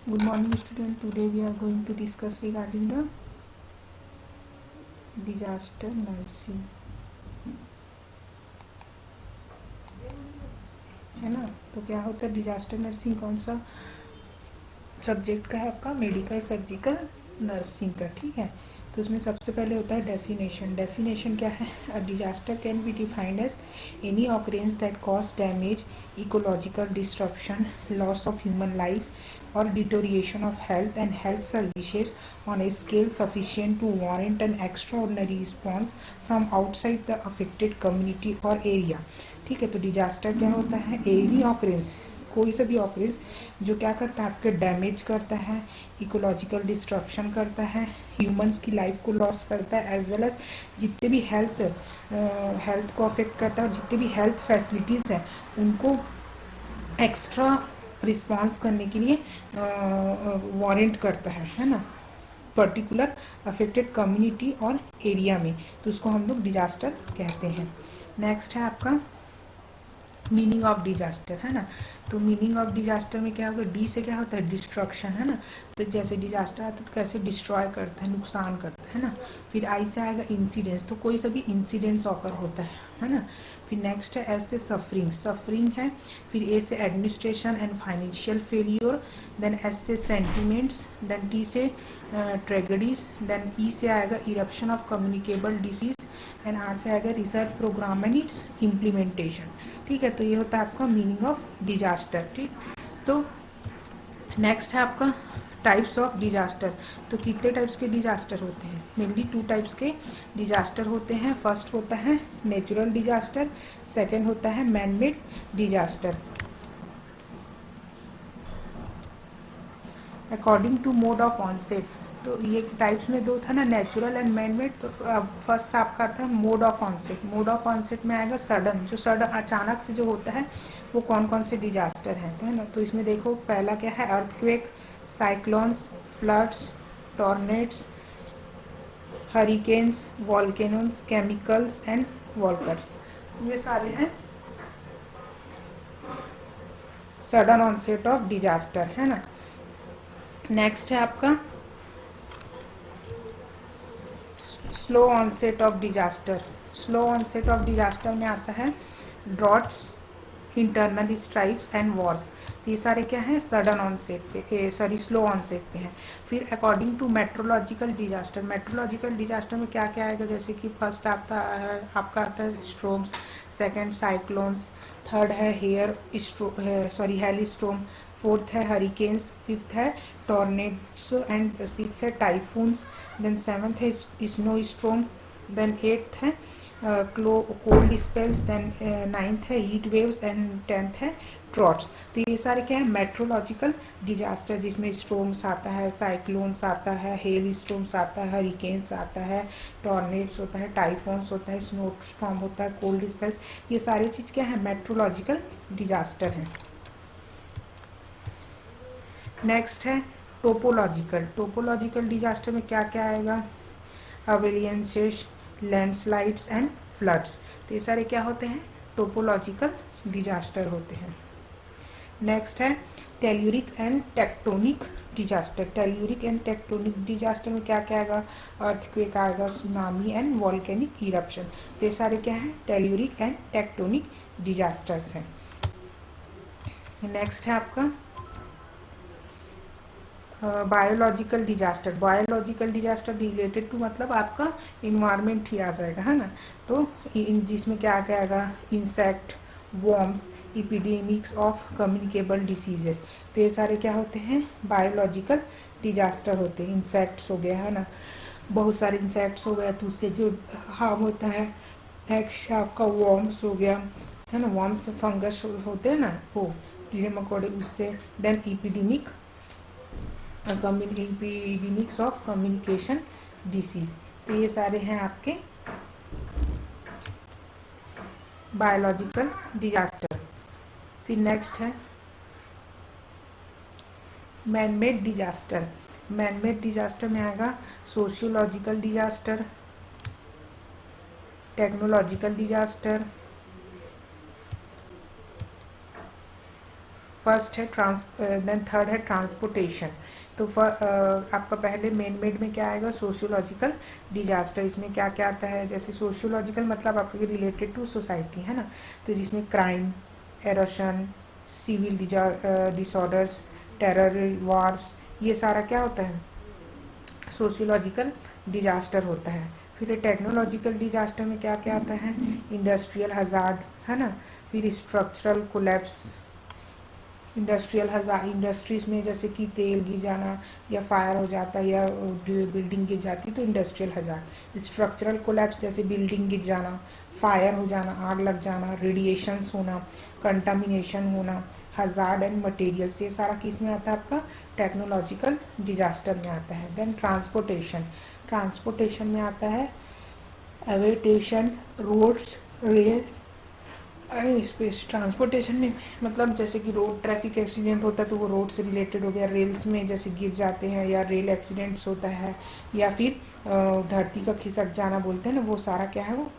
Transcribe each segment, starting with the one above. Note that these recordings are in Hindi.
Good morning student. Today we are going to discuss regarding the disaster nursing, है ना। तो क्या होता है डिजास्टर नर्सिंग, कौन सा सब्जेक्ट का है आपका, मेडिकल सर्जिकल नर्सिंग का, ठीक है। तो उसमें सबसे पहले होता है डेफिनेशन। डेफिनेशन क्या है, a disaster can be defined as any occurrence that cause damage, ecological disruption, loss of human life और deterioration of health and health services on a scale sufficient to warrant an extraordinary response from outside the affected community और एरिया। ठीक है, तो डिजास्टर क्या होता है, एनी ऑकरेंस, कोई सा भी ऑकरेंस जो क्या करता है, आपके डैमेज करता है, इकोलॉजिकल डिस्ट्रप्शन करता है, ह्यूमंस की लाइफ को लॉस करता है, एज वेल एज जितने भी हेल्थ को अफेक्ट करता है और जितने भी हेल्थ फैसिलिटीज़ हैं उनको एक्स्ट्रा रिस्पॉन्स करने के लिए वारंट करता है ना, पर्टिकुलर अफेक्टेड कम्युनिटी और एरिया में। तो उसको हम लोग डिजास्टर कहते हैं। नेक्स्ट है आपका मीनिंग ऑफ डिजास्टर, है ना। तो मीनिंग ऑफ डिजास्टर में क्या होगा, डी से क्या होता है, डिस्ट्रक्शन, है ना। तो जैसे डिजास्टर आता है तो कैसे डिस्ट्रॉय करता है, नुकसान करता है ना। फिर आई से आएगा इंसिडेंस, तो कोई सा भी इंसिडेंस ऑकर होता है ना। फिर नेक्स्ट है एस से सफरिंग, सफरिंग है। फिर ए से administration and financial failure, then S से सेंटिमेंट्स, देन टी से ट्रेगडीज, देन ई से आएगा eruption of communicable disease, and R से आएगा research program and its implementation. ठीक है, तो ये होता है आपका मीनिंग ऑफ डिजास्टर। ठीक, तो नेक्स्ट है आपका टाइप्स ऑफ डिजास्टर। तो कितने टाइप्स के डिजास्टर होते हैं, मेनली टू टाइप्स के डिजास्टर होते हैं। फर्स्ट होता है नेचुरल डिजास्टर, सेकेंड होता है man made disaster. According to mode of onset, तो ये टाइप्स में दो था ना, नेचुरल एंड मैन मेड। तो अब फर्स्ट आपका था mode of onset. Mode of onset में आएगा सडन, जो सडन अचानक से जो होता है वो कौन कौन से डिजास्टर हैं, तो है ना। तो इसमें देखो पहला क्या है, earthquake, cyclones, floods, tornadoes, hurricanes, volcanoes, chemicals and walkers, ये सारे हैं सडन ऑनसेट ऑफ डिजास्टर, है ना। नेक्स्ट है आपका slow onset of disaster. Slow onset of disaster में आता है droughts, internal strikes and wars. तो ये सारे क्या हैं, सडन ऑनसेट पे, सॉरी स्लो ऑनसेट पे हैं। फिर according to meteorological disaster, meteorological disaster में क्या क्या आएगा, जैसे कि फर्स्ट आपका आता है स्ट्रोम्स, सेकंड साइक्लोन्स, थर्ड है हेली स्टोम, फोर्थ है हरिकेन्स, फिफ्थ है टॉर्नेड्स एंड सिक्स है टाइफून्स, देन सेवन्थ है स्नो स्टॉर्म, देन एट्थ है कोल्ड स्पेल्स, देन नाइन्थ है हीट वेव्स एंड टेंथ है ड्रॉट्स। तो ये सारे क्या है, मेट्रोलॉजिकल डिजास्टर, जिसमें स्टॉर्म्स आता है, साइक्लोन्स आता है, हेल स्टॉर्म्स आता है, हरिकेन्स आता है, टॉर्नेड्स होता है, टाइफोन्स होता है, स्नो स्टॉर्म होता है, कोल्ड स्पेल्स, ये सारी चीज़ क्या है, मेट्रोलॉजिकल डिजास्टर है। नेक्स्ट है टोपोलॉजिकल। टोपोलॉजिकल डिजास्टर में क्या क्या आएगा, अवेलियंसेस, लैंडस्लाइड्स एंड फ्लड्स। तो ये सारे क्या होते हैं, टोपोलॉजिकल डिजास्टर होते हैं। नेक्स्ट है telluric and tectonic disaster. Telluric and tectonic disaster में क्या क्या आएगा, अर्थक्वेक आएगा, सुनामी एंड वॉल्केनिक इरप्शन। तो ये सारे क्या हैं, टेल्यूरिक एंड टेक्टोनिक डिजास्टर्स हैं। नेक्स्ट है आपका biological disaster. Biological disaster related to मतलब आपका इन्वायरमेंट ही आ जाएगा, है ना। तो जिसमें क्या क्या आएगा, insect, worms, epidemics of communicable diseases. तो ये सारे क्या होते हैं, बायोलॉजिकल डिजास्टर होते हैं। इंसेक्ट्स हो गया, है ना, बहुत सारे इंसेक्ट्स हो गया तो उससे जो हार्म होता है। नेक्स्ट आपका वॉर्म्स हो गया, है ना, वॉर्म्स फंगस होते हैं ना, वो कीड़े मकोड़े, उससे। Then epidemic, epidemics of communication disease. तो ये सारे हैं आपके बायोलॉजिकल डिजास्टर। फिर नेक्स्ट है man made disaster. Man made disaster में आएगा sociological disaster, technological disaster, first है देन थर्ड है ट्रांसपोर्टेशन। तो आपका पहले मेन मेड में क्या आएगा, सोशियोलॉजिकल डिजास्टर। इसमें क्या क्या आता है, जैसे सोशियोलॉजिकल मतलब आपके रिलेटेड टू सोसाइटी है ना, तो जिसमें crime, erosion, civil disorders, terror, wars, ये सारा क्या होता है, सोशियोलॉजिकल डिजास्टर होता है। फिर टेक्नोलॉजिकल डिजास्टर में क्या क्या आता है, इंडस्ट्रियल हजार्ड है ना, फिर structural collapse. Industrial hazard, industries में जैसे कि तेल गिर जाना या फायर हो जाता है या बिल्डिंग गिर जाती है तो इंडस्ट्रियल हजार्ड। स्ट्रक्चरल कोलैप्स जैसे बिल्डिंग गिर जाना, फायर हो जाना, आग लग जाना, रेडिएशंस होना, कंटामिनेशन होना, हजार्ड एंड मटेरियल्स, ये सारा किस में आता है, आपका टेक्नोलॉजिकल डिजास्टर में आता है। देन ट्रांसपोर्टेशन, ट्रांसपोर्टेशन में आता है aviation, roads, rail, space. Transportation में मतलब जैसे कि रोड ट्रैफिक एक्सीडेंट होता है तो वो रोड से रिलेटेड हो गया, रेल्स में जैसे गिर जाते हैं या रेल एक्सीडेंट्स होता है, या फिर धरती का खिसक जाना बोलते हैं ना, वो सारा क्या है, वो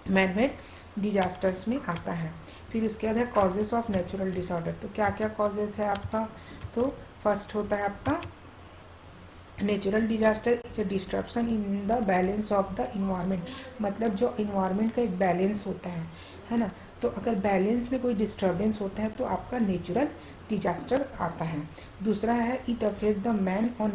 मैन मेड डिजास्टर्स में आता है। फिर उसके बाद है कॉजेस ऑफ नेचुरल डिसऑर्डर। तो क्या क्या कॉजेस है आपका, तो फर्स्ट होता है आपका natural disaster is a disruption in the balance of the environment. मतलब जो इन्वायरमेंट का एक बैलेंस होता है ना, तो अगर बैलेंस में कोई डिस्टर्बेंस होता है तो आपका नेचुरल डिजास्टर आता है। दूसरा है it affect the man on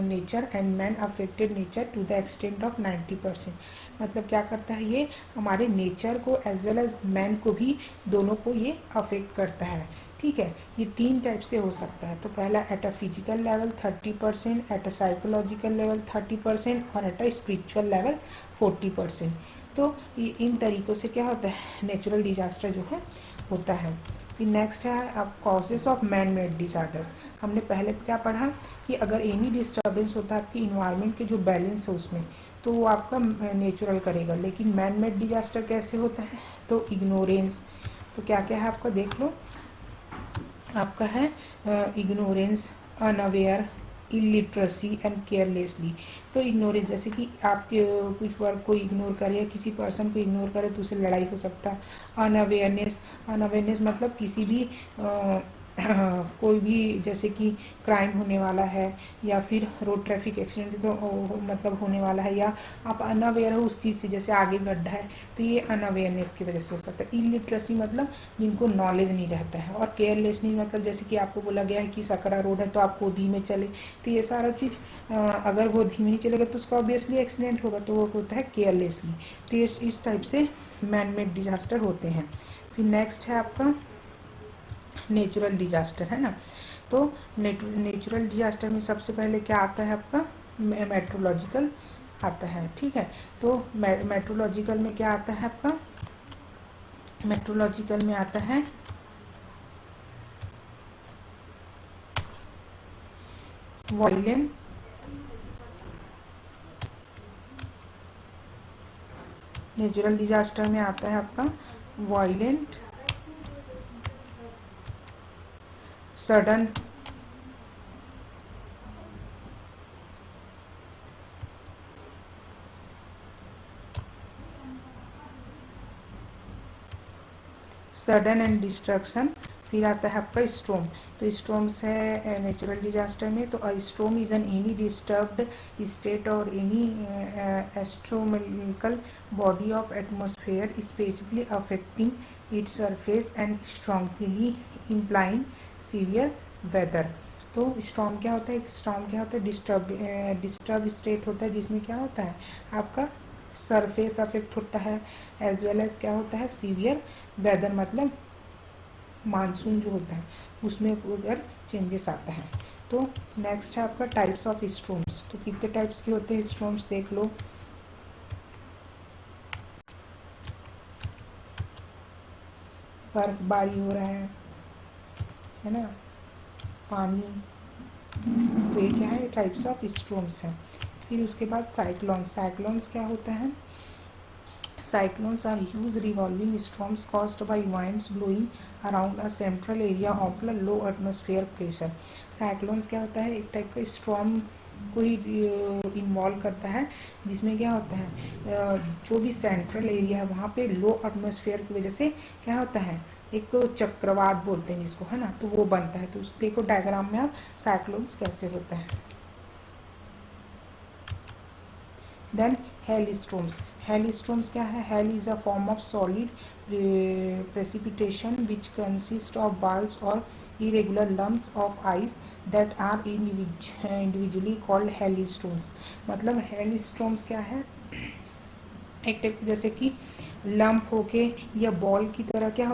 nature and man affected nature to the extent of 90%। मतलब क्या करता है, ये हमारे नेचर को एज वेल एज मैन को भी, दोनों को ये अफेक्ट करता है। ठीक है, ये तीन टाइप से हो सकता है। तो पहला at a physical level 30%, at a psychological level 30% और एट अ स्पिरिचुअल लेवल 40%। तो ये इन तरीक़ों से क्या होता है, नेचुरल डिजास्टर जो है होता है। फिर नेक्स्ट है अब causes of man made disaster. हमने पहले क्या पढ़ा कि अगर एनी डिस्टर्बेंस होता है आपकी इन्वायरमेंट के जो बैलेंस है उसमें, तो वो आपका नेचुरल करेगा। लेकिन मैन मेड डिजास्टर कैसे होता है, तो इग्नोरेंस। तो क्या क्या है आपका देख लो, आपका है ignorance, unaware, illiteracy and carelessly. तो इग्नोरेंस जैसे कि आप कुछ वर्क को इग्नोर करें या किसी पर्सन को इग्नोर करें तो उससे लड़ाई हो सकता है। अनअवेयरनेस, अनअवेयरनेस मतलब किसी भी कोई भी जैसे कि क्राइम होने वाला है या फिर रोड ट्रैफिक एक्सीडेंट तो मतलब होने वाला है, या आप अनअवेयर हो उस चीज़ से, जैसे आगे गड्ढा है तो ये अनअवेयरनेस की वजह से हो सकता है। इलिटरेसी मतलब जिनको नॉलेज नहीं रहता है, और केयरलेस नहीं मतलब जैसे कि आपको बोला गया है कि सकरा रोड है तो आपको धीमे चले, तो ये सारा चीज़ अगर वो धीमे नहीं चलेगा तो उसका ऑब्वियसली एक्सीडेंट होगा, तो वो होता है केयरलेसली। तो ये इस टाइप से मैन मेड डिजास्टर होते हैं। फिर नेक्स्ट है आपका नेचुरल डिजास्टर है ना। तो नेचुरल डिजास्टर में सबसे पहले क्या आता है आपका, मेट्रोलॉजिकल आता है। ठीक है, तो मेट्रोलॉजिकल में क्या आता है आपका, मेट्रोलॉजिकल में आता है वायलेंट, नेचुरल डिजास्टर में आता है आपका violent, sudden, sudden and destruction. फिर आता है आपका स्टॉर्म। तो स्टॉर्म्स है नेचुरल डिजास्टर में। तो a storm is an any disturbed state और any astronomical body of atmosphere specifically affecting its surface and strongly implying severe weather. तो स्टॉर्म क्या होता है, स्टॉर्म क्या होता है, डिस्टर्ब स्टेट होता है जिसमें क्या होता है आपका सरफेस अफेक्ट होता है, एज वेल एज क्या होता है सीवियर वेदर, मतलब मानसून जो होता है उसमें अगर चेंजेस आता है। तो नेक्स्ट है आपका टाइप्स ऑफ स्टॉर्म्स। तो कितने टाइप्स के होते हैं स्टॉर्म्स देख लो, बर्फबारी हो रहा है ना, पानी, तो ये क्या है, टाइप्स ऑफ स्टॉर्म्स हैं। फिर उसके बाद साइक्लोन। साइक्लोन्स क्या होता है, cyclones are huge revolving storms caused by winds blowing around a central area of a low atmosphere pressure। Cyclones क्या होता है, एक टाइप का स्टॉर्म को ही इन्वॉल्व करता है, जिसमें क्या होता है जो भी सेंट्रल एरिया है वहाँ पे लो एटमॉस्फेयर की वजह से क्या होता है एक चक्रवात बोलते हैं जिसको, है ना, तो वो बनता है। तो उस देखो डायग्राम में आप साइक्लोन्स कैसे होता है। देन हेलस्टॉर्म्स। हेलस्टॉर्म्स क्या है? Hell is a form of solid precipitation which consist of balls or irregular lumps of ice that are individually called hailstones। मतलब hailstones क्या है? एक टाइप जैसे कि लंप होके या बॉल की तरह क्या